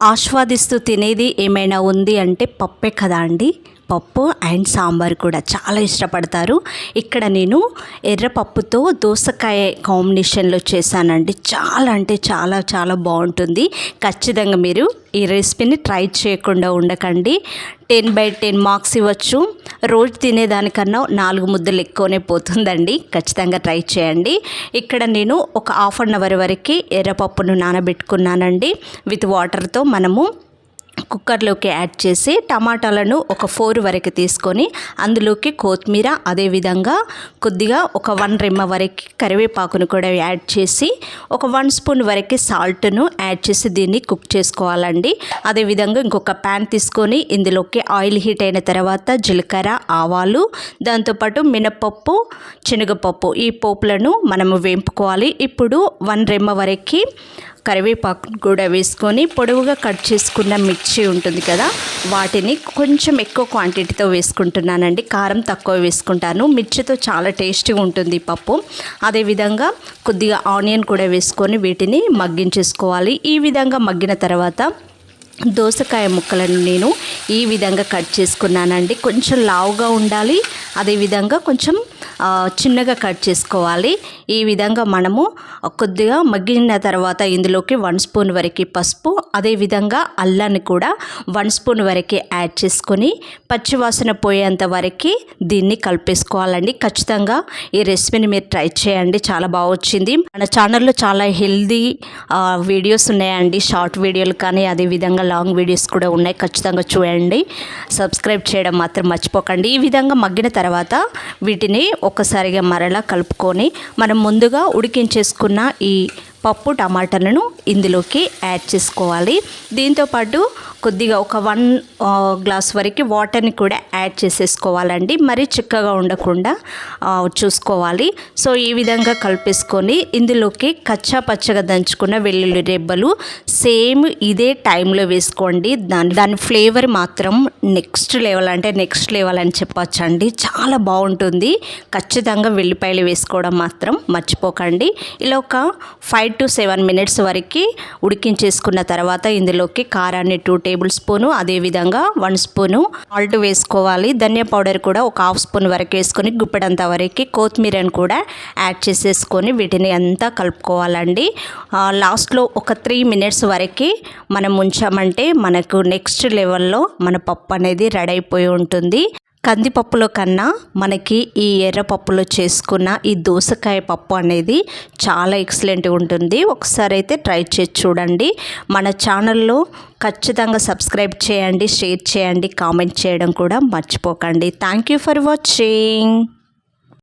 ఆస్వాదిస్తూ తినేది ఏమైనా ఉంది అంటే పప్పే కదా అండి. పప్పు అండ్ సాంబార్ కూడా చాలా ఇష్టపడతారు. ఇక్కడ నేను ఎర్రపప్పుతో దోసకాయ కాంబినేషన్లో చేశానండి. చాలా అంటే చాలా చాలా బాగుంటుంది. ఖచ్చితంగా మీరు ఈ రెసిపీని ట్రై చేయకుండా ఉండకండి. 10/10 మార్క్స్ ఇవ్వచ్చు. రోజు తినేదానికన్నా 4 ముద్దలు ఎక్కువనే పోతుందండి. ఖచ్చితంగా ట్రై చేయండి. ఇక్కడ నేను ఒక హాఫ్ అన్ అవర్ వరకు ఎర్రపప్పును నానబెట్టుకున్నానండి. విత్ వాటర్తో మనము కుక్కర్లోకి యాడ్ చేసి టమాటాలను ఒక 4 వరకు తీసుకొని అందులోకి కొత్తిమీర, అదేవిధంగా కొద్దిగా ఒక 1 రెమ్మ వరకు కరివేపాకును కూడా యాడ్ చేసి ఒక 1 స్పూన్ వరకు సాల్ట్ను యాడ్ చేసి దీన్ని కుక్ చేసుకోవాలండి. అదేవిధంగా ఇంకొక ప్యాన్ తీసుకొని ఇందులోకి ఆయిల్ హీట్ అయిన తర్వాత జీలకర్ర, ఆవాలు, దాంతోపాటు మినపప్పు, శనగపప్పు ఈ పోపులను మనము వేంపుకోవాలి. ఇప్పుడు 1 రెమ్మ వరకు కరివేపాకు కూడా వేసుకొని పొడవుగా కట్ చేసుకున్న మిర్చి ఉంటుంది కదా, వాటిని కొంచెం ఎక్కువ క్వాంటిటీతో వేసుకుంటున్నానండి. కారం తక్కువ వేసుకుంటాను. మిర్చితో చాలా టేస్టీగా ఉంటుంది పప్పు. అదేవిధంగా కొద్దిగా ఆనియన్ కూడా వేసుకొని వీటిని మగ్గించేసుకోవాలి. ఈ విధంగా మగ్గిన తర్వాత దోసకాయ ముక్కలను నేను ఈ విధంగా కట్ చేసుకున్నానండి. కొంచెం లావుగా ఉండాలి, అదేవిధంగా కొంచెం చిన్నగా కట్ చేసుకోవాలి. ఈ విధంగా మనము కొద్దిగా మగ్గిన తర్వాత ఇందులోకి 1 స్పూన్ వరకు పసుపు, అదేవిధంగా అల్లాన్ని కూడా 1 స్పూన్ వరకు యాడ్ చేసుకొని పచ్చివాసన పోయేంత వరకు దీన్ని కలిపేసుకోవాలండి. ఖచ్చితంగా ఈ రెసిపీని మీరు ట్రై చేయండి. చాలా బాగా వచ్చింది. మన ఛానల్లో చాలా హెల్దీ వీడియోస్ ఉన్నాయండి. షార్ట్ వీడియోలు కానీ అదేవిధంగా లాంగ్ వీడియోస్ కూడా ఉన్నాయి. ఖచ్చితంగా చూడండి. సబ్స్క్రైబ్ చేయడం మాత్రం మర్చిపోకండి. ఈ విధంగా మగ్గిన తర్వాత వీటిని ఒక్కసారిగా మరలా కలుపుకొని మనం ముందుగా ఉడికించేసుకున్న ఈ పప్పు టమాటాలను ఇందులోకి యాడ్ చేసుకోవాలి. దీంతోపాటు కొద్దిగా ఒక 1 గ్లాస్ వరకు వాటర్ని కూడా యాడ్ చేసేసుకోవాలండి. మరీ చిక్కగా ఉండకుండా చూసుకోవాలి. సో ఈ విధంగా కలిపేసుకొని ఇందులోకి కచ్చా పచ్చగా దంచుకున్న వెల్లుల్లి రెబ్బలు సేమ్ ఇదే టైంలో వేసుకోండి. దాని ఫ్లేవర్ మాత్రం నెక్స్ట్ లెవెల్ అని చెప్పొచ్చండి. చాలా బాగుంటుంది. ఖచ్చితంగా వెల్లిపాయలు వేసుకోవడం మాత్రం మర్చిపోకండి. ఇలా ఒక 5 to 7 మినిట్స్ వరకు ఉడికించేసుకున్న తర్వాత ఇందులోకి కారాన్ని 2 టేబుల్ స్పూను, అదేవిధంగా 1 స్పూను సాల్ట్ వేసుకోవాలి. ధనియా పౌడర్ కూడా ఒక హాఫ్ స్పూన్ వరకు వేసుకొని గుప్పెడంత వరకు కొత్తిమీరను కూడా యాడ్ చేసేసుకొని వీటిని అంతా కలుపుకోవాలండి. లాస్ట్లో ఒక 3 మినిట్స్ వరకు మనం ఉంచామంటే మనకు నెక్స్ట్ లెవెల్లో మన పప్పు అనేది రెడీ అయిపోయి ఉంటుంది. కందిపప్పులో కన్నా మనకి ఈ ఎర్రపప్పులో చేసుకున్న ఈ దోసకాయ పప్పు అనేది చాలా ఎక్సలెంట్గా ఉంటుంది. ఒకసారి అయితే ట్రై చేసి చూడండి. మన ఛానల్లో ఖచ్చితంగా సబ్స్క్రైబ్ చేయండి, షేర్ చేయండి, కామెంట్ చేయడం కూడా మర్చిపోకండి. Thank you for watching.